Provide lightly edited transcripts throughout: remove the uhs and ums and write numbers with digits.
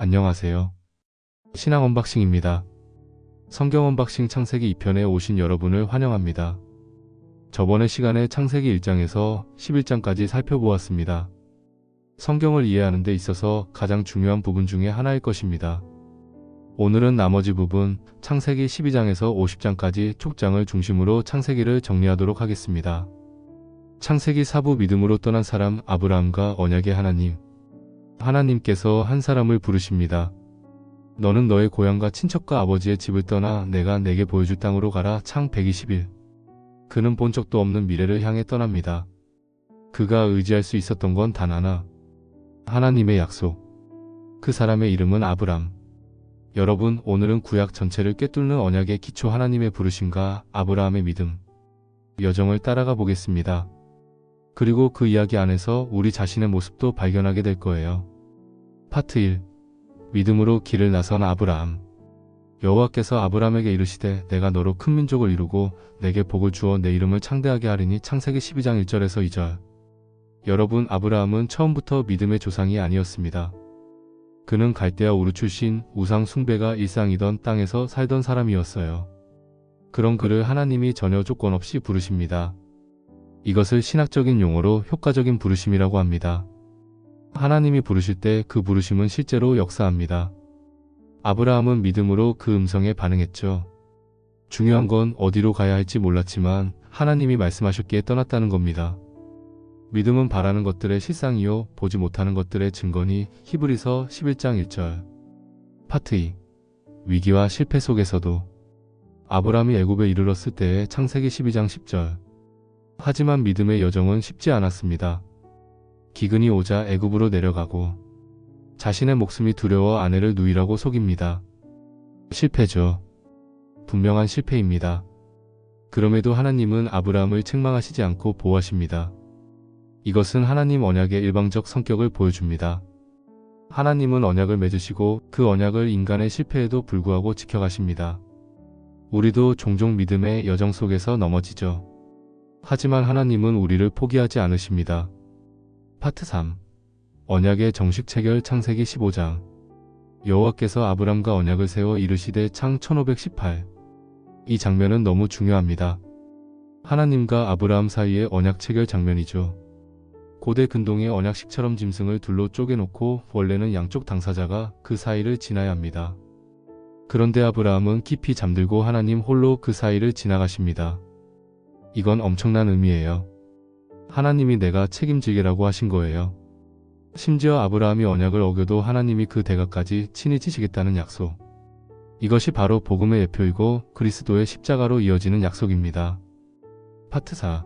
안녕하세요. 신앙 언박싱입니다. 성경 언박싱 창세기 2편에 오신 여러분을 환영합니다. 저번의 시간에 창세기 1장에서 11장까지 살펴보았습니다. 성경을 이해하는 데 있어서 가장 중요한 부분 중에 하나일 것입니다. 오늘은 나머지 부분 창세기 12장에서 50장까지 촉장을 중심으로 창세기를 정리하도록 하겠습니다. 창세기 4부 믿음으로 떠난 사람 아브라함과 언약의 하나님. 하나님께서 한 사람을 부르십니다. 너는 너의 고향과 친척과 아버지의 집을 떠나 내가 내게 보여줄 땅으로 가라. 창 120일. 그는 본 적도 없는 미래를 향해 떠납니다. 그가 의지할 수 있었던 건 단 하나. 하나님의 약속. 그 사람의 이름은 아브람. 여러분, 오늘은 구약 전체를 꿰뚫는 언약의 기초 하나님의 부르심과 아브라함의 믿음, 여정을 따라가 보겠습니다. 그리고 그 이야기 안에서 우리 자신의 모습도 발견하게 될 거예요. 파트 1. 믿음으로 길을 나선 아브라함. 여호와께서 아브라함에게 이르시되 내가 너로 큰 민족을 이루고 내게 복을 주어 내 이름을 창대하게 하리니. 창세기 12장 1절에서 2절. 여러분, 아브라함은 처음부터 믿음의 조상이 아니었습니다. 그는 갈대아 우르 출신, 우상 숭배가 일상이던 땅에서 살던 사람이었어요. 그런 그를 하나님이 전혀 조건 없이 부르십니다. 이것을 신학적인 용어로 효과적인 부르심이라고 합니다. 하나님이 부르실 때 그 부르심은 실제로 역사합니다. 아브라함은 믿음으로 그 음성에 반응했죠. 중요한 건 어디로 가야 할지 몰랐지만 하나님이 말씀하셨기에 떠났다는 겁니다. 믿음은 바라는 것들의 실상이요 보지 못하는 것들의 증거니. 히브리서 11장 1절. 파트 2. 위기와 실패 속에서도. 아브라함이 애굽에 이르렀을 때의 창세기 12장 10절. 하지만 믿음의 여정은 쉽지 않았습니다. 기근이 오자 애굽으로 내려가고 자신의 목숨이 두려워 아내를 누이라고 속입니다. 실패죠. 분명한 실패입니다. 그럼에도 하나님은 아브라함을 책망하시지 않고 보호하십니다. 이것은 하나님 언약의 일방적 성격을 보여줍니다. 하나님은 언약을 맺으시고 그 언약을 인간의 실패에도 불구하고 지켜가십니다. 우리도 종종 믿음의 여정 속에서 넘어지죠. 하지만 하나님은 우리를 포기하지 않으십니다. 파트 3. 언약의 정식 체결. 창세기 15장. 여호와께서 아브람과 언약을 세워 이르시되. 창 1518. 이 장면은 너무 중요합니다. 하나님과 아브라함 사이의 언약 체결 장면이죠. 고대 근동의 언약식처럼 짐승을 둘로 쪼개놓고 원래는 양쪽 당사자가 그 사이를 지나야 합니다. 그런데 아브라함은 깊이 잠들고 하나님 홀로 그 사이를 지나가십니다. 이건 엄청난 의미예요. 하나님이 내가 책임지게라고 하신 거예요. 심지어 아브라함이 언약을 어겨도 하나님이 그 대가까지 친히 지시겠다는 약속. 이것이 바로 복음의 예표이고 그리스도의 십자가로 이어지는 약속입니다. 파트 4.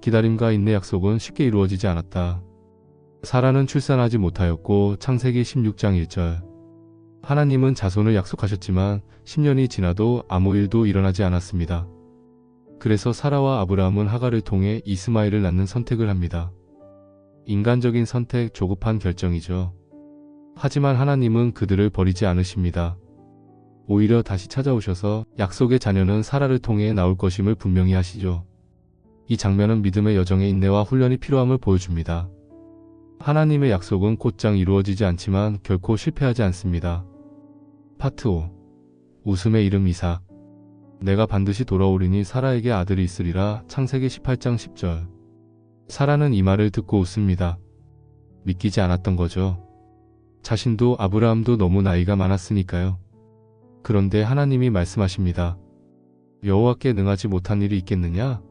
기다림과 인내. 약속은 쉽게 이루어지지 않았다. 사라는 출산하지 못하였고. 창세기 16장 1절. 하나님은 자손을 약속하셨지만 10년이 지나도 아무 일도 일어나지 않았습니다. 그래서 사라와 아브라함은 하갈을 통해 이스마엘을 낳는 선택을 합니다. 인간적인 선택, 조급한 결정이죠. 하지만 하나님은 그들을 버리지 않으십니다. 오히려 다시 찾아오셔서 약속의 자녀는 사라를 통해 나올 것임을 분명히 하시죠. 이 장면은 믿음의 여정에 인내와 훈련이 필요함을 보여줍니다. 하나님의 약속은 곧장 이루어지지 않지만 결코 실패하지 않습니다. 파트 5. 웃음의 이름 이삭. 내가 반드시 돌아오리니 사라에게 아들이 있으리라. 창세기 18장 10절. 사라는 이 말을 듣고 웃습니다. 믿기지 않았던 거죠. 자신도 아브라함도 너무 나이가 많았으니까요. 그런데 하나님이 말씀하십니다. 여호와께 능하지 못한 일이 있겠느냐?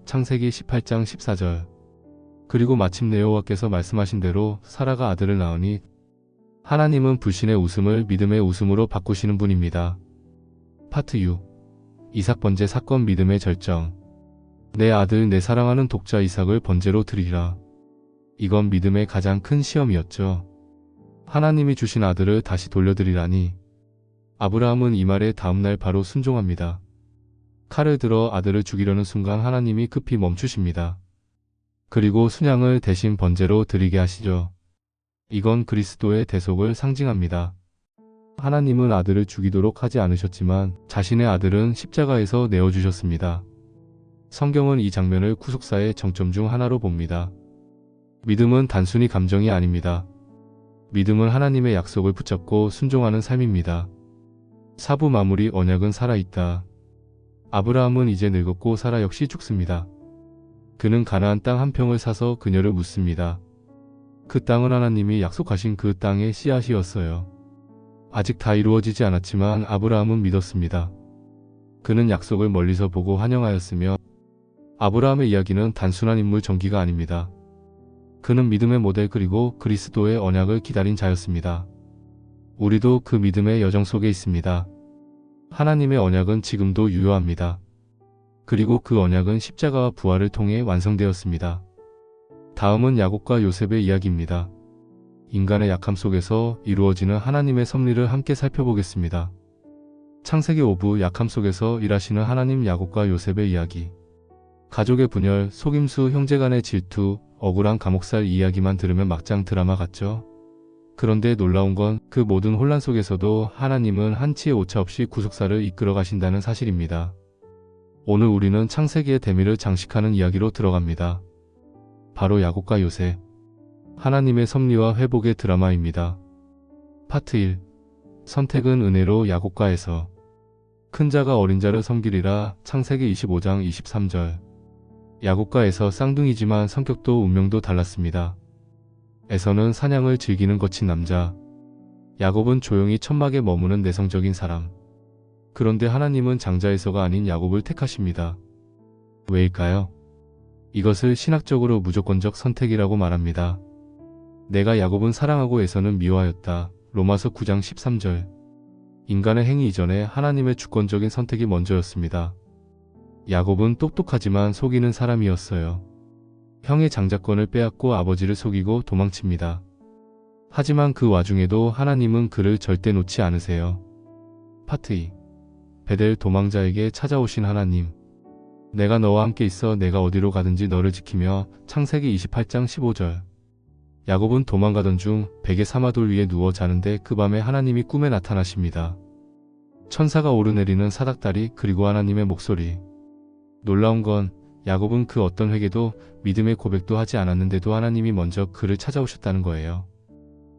창세기 18장 14절. 그리고 마침내 여호와께서 말씀하신 대로 사라가 아들을 낳으니. 하나님은 불신의 웃음을 믿음의 웃음으로 바꾸시는 분입니다. 파트 6. 이삭 번제 사건. 믿음의 절정. 내 아들, 내 사랑하는 독자 이삭을 번제로 드리라. 이건 믿음의 가장 큰 시험이었죠. 하나님이 주신 아들을 다시 돌려드리라니. 아브라함은 이 말에 다음날 바로 순종합니다. 칼을 들어 아들을 죽이려는 순간 하나님이 급히 멈추십니다. 그리고 순양을 대신 번제로 드리게 하시죠. 이건 그리스도의 대속을 상징합니다. 하나님은 아들을 죽이도록 하지 않으셨지만 자신의 아들은 십자가에서 내어주셨습니다. 성경은 이 장면을 구속사의 정점 중 하나로 봅니다. 믿음은 단순히 감정이 아닙니다. 믿음은 하나님의 약속을 붙잡고 순종하는 삶입니다. 사부 마무리 언약은 살아있다. 아브라함은 이제 늙었고 사라 역시 죽습니다. 그는 가나안 땅 한 평을 사서 그녀를 묻습니다. 그 땅은 하나님이 약속하신 그 땅의 씨앗이었어요. 아직 다 이루어지지 않았지만 아브라함은 믿었습니다. 그는 약속을 멀리서 보고 환영하였으며 아브라함의 이야기는 단순한 인물 전기가 아닙니다. 그는 믿음의 모델 그리고 그리스도의 언약을 기다린 자였습니다. 우리도 그 믿음의 여정 속에 있습니다. 하나님의 언약은 지금도 유효합니다. 그리고 그 언약은 십자가와 부활을 통해 완성되었습니다. 다음은 야곱과 요셉의 이야기입니다. 인간의 약함 속에서 이루어지는 하나님의 섭리를 함께 살펴보겠습니다. 창세기 5부 약함 속에서 일하시는 하나님 야곱과 요셉의 이야기. 가족의 분열, 속임수, 형제간의 질투, 억울한 감옥살 이야기만 들으면 막장 드라마 같죠? 그런데 놀라운 건 그 모든 혼란 속에서도 하나님은 한치의 오차 없이 구속사를 이끌어 가신다는 사실입니다. 오늘 우리는 창세기의 대미를 장식하는 이야기로 들어갑니다. 바로 야곱과 요셉. 하나님의 섭리와 회복의 드라마입니다. 파트 1. 선택은 은혜로 야곱과 에서. 큰 자가 어린 자를 섬기리라. 창세기 25장 23절. 야곱과 에서 쌍둥이지만 성격도 운명도 달랐습니다. 에서는 사냥을 즐기는 거친 남자. 야곱은 조용히 천막에 머무는 내성적인 사람. 그런데 하나님은 장자 에서가 아닌 야곱을 택하십니다. 왜일까요? 이것을 신학적으로 무조건적 선택이라고 말합니다. 내가 야곱은 사랑하고 에서는 미워하였다. 로마서 9장 13절. 인간의 행위 이전에 하나님의 주권적인 선택이 먼저였습니다. 야곱은 똑똑하지만 속이는 사람이었어요. 형의 장자권을 빼앗고 아버지를 속이고 도망칩니다. 하지만 그 와중에도 하나님은 그를 절대 놓지 않으세요. 파트 2. 베델 도망자에게 찾아오신 하나님. 내가 너와 함께 있어 내가 어디로 가든지 너를 지키며. 창세기 28장 15절. 야곱은 도망가던 중 베개 사마돌 위에 누워 자는데 그 밤에 하나님이 꿈에 나타나십니다. 천사가 오르내리는 사닥다리 그리고 하나님의 목소리. 놀라운 건 야곱은 그 어떤 회개도 믿음의 고백도 하지 않았는데도 하나님이 먼저 그를 찾아오셨다는 거예요.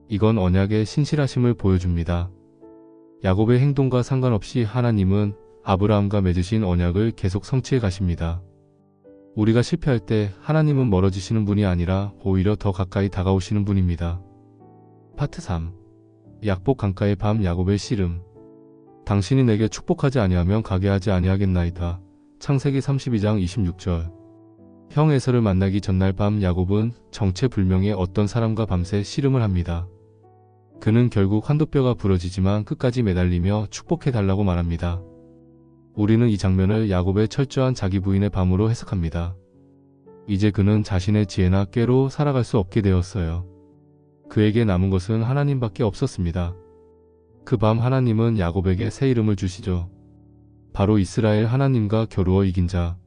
이건 언약의 신실하심을 보여줍니다. 야곱의 행동과 상관없이 하나님은 아브라함과 맺으신 언약을 계속 성취해 가십니다. 우리가 실패할 때 하나님은 멀어지시는 분이 아니라 오히려 더 가까이 다가오시는 분입니다. 파트 3. 약복 강가의 밤 야곱의 씨름. 당신이 내게 축복하지 아니하면 가게 하지 아니하겠나이다. 창세기 32장 26절. 형 에서를 만나기 전날 밤 야곱은 정체불명의 어떤 사람과 밤새 씨름을 합니다. 그는 결국 한도뼈가 부러지지만 끝까지 매달리며 축복해달라고 말합니다. 우리는 이 장면을 야곱의 철저한 자기 부인의 밤으로 해석합니다. 이제 그는 자신의 지혜나 꾀로 살아갈 수 없게 되었어요. 그에게 남은 것은 하나님밖에 없었습니다. 그 밤 하나님은 야곱에게 새 이름을 주시죠. 바로 이스라엘, 하나님과 겨루어 이긴 자.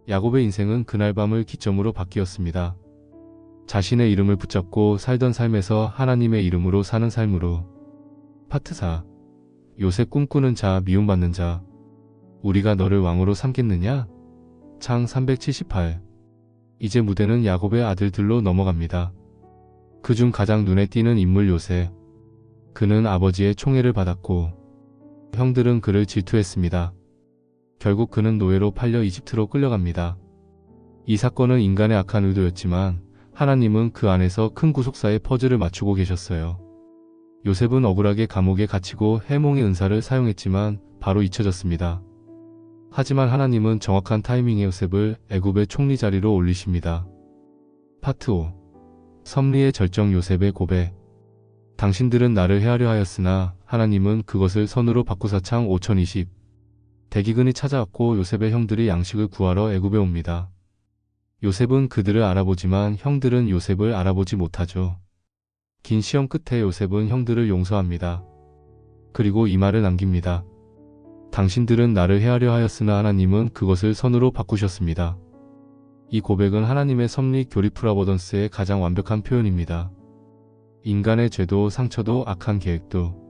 야곱의 인생은 그날 밤을 기점으로 바뀌었습니다. 자신의 이름을 붙잡고 살던 삶에서 하나님의 이름으로 사는 삶으로. 파트 4. 요셉 꿈꾸는 자, 미움받는 자. 우리가 너를 왕으로 삼겠느냐? 창 378. 이제 무대는 야곱의 아들들로 넘어갑니다. 그중 가장 눈에 띄는 인물 요셉. 그는 아버지의 총애를 받았고 형들은 그를 질투했습니다. 결국 그는 노예로 팔려 이집트로 끌려갑니다. 이 사건은 인간의 악한 의도였지만 하나님은 그 안에서 큰 구속사의 퍼즐을 맞추고 계셨어요. 요셉은 억울하게 감옥에 갇히고 해몽의 은사를 사용했지만 바로 잊혀졌습니다. 하지만 하나님은 정확한 타이밍에 요셉을 애굽의 총리 자리로 올리십니다. 파트 5. 섭리의 절정 요셉의 고백. 당신들은 나를 해하려 하였으나 하나님은 그것을 선으로 바꾸사. 창 5020. 대기근이 찾아왔고 요셉의 형들이 양식을 구하러 애굽에 옵니다. 요셉은 그들을 알아보지만 형들은 요셉을 알아보지 못하죠. 긴 시험 끝에 요셉은 형들을 용서합니다. 그리고 이 말을 남깁니다. 당신들은 나를 해하려 하였으나 하나님은 그것을 선으로 바꾸셨습니다. 이 고백은 하나님의 섭리 교리 프라보던스의 가장 완벽한 표현입니다. 인간의 죄도 상처도 악한 계획도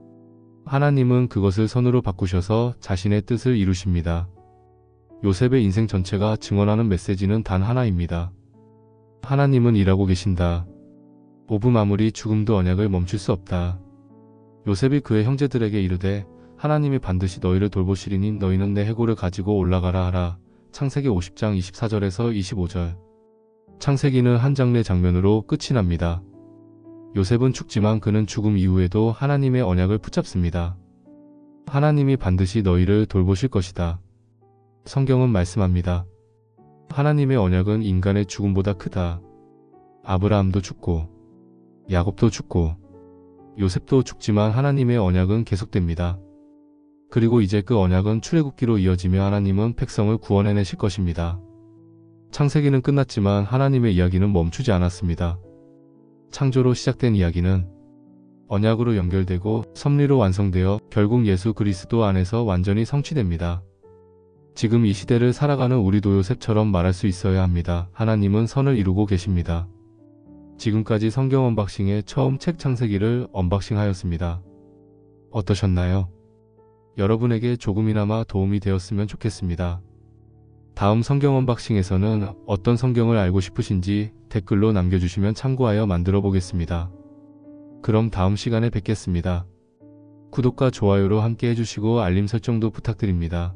하나님은 그것을 선으로 바꾸셔서 자신의 뜻을 이루십니다. 요셉의 인생 전체가 증언하는 메시지는 단 하나입니다. 하나님은 일하고 계신다. 오브 아무리 죽음도 언약을 멈출 수 없다. 요셉이 그의 형제들에게 이르되 하나님이 반드시 너희를 돌보시리니 너희는 내 해골을 가지고 올라가라 하라. 창세기 50장 24절에서 25절. 창세기는 한 장례 장면으로 끝이 납니다. 요셉은 죽지만 그는 죽음 이후에도 하나님의 언약을 붙잡습니다. 하나님이 반드시 너희를 돌보실 것이다. 성경은 말씀합니다. 하나님의 언약은 인간의 죽음보다 크다. 아브라함도 죽고 야곱도 죽고 요셉도 죽지만 하나님의 언약은 계속됩니다. 그리고 이제 그 언약은 출애굽기로 이어지며 하나님은 백성을 구원해내실 것입니다. 창세기는 끝났지만 하나님의 이야기는 멈추지 않았습니다. 창조로 시작된 이야기는 언약으로 연결되고 섭리로 완성되어 결국 예수 그리스도 안에서 완전히 성취됩니다. 지금 이 시대를 살아가는 우리도 요셉처럼 말할 수 있어야 합니다. 하나님은 선을 이루고 계십니다. 지금까지 성경 언박싱의 처음 책 창세기를 언박싱 하였습니다. 어떠셨나요? 여러분에게 조금이나마 도움이 되었으면 좋겠습니다. 다음 성경 언박싱에서는 어떤 성경을 알고 싶으신지 댓글로 남겨주시면 참고하여 만들어 보겠습니다. 그럼 다음 시간에 뵙겠습니다. 구독과 좋아요로 함께 해주시고 알림 설정도 부탁드립니다.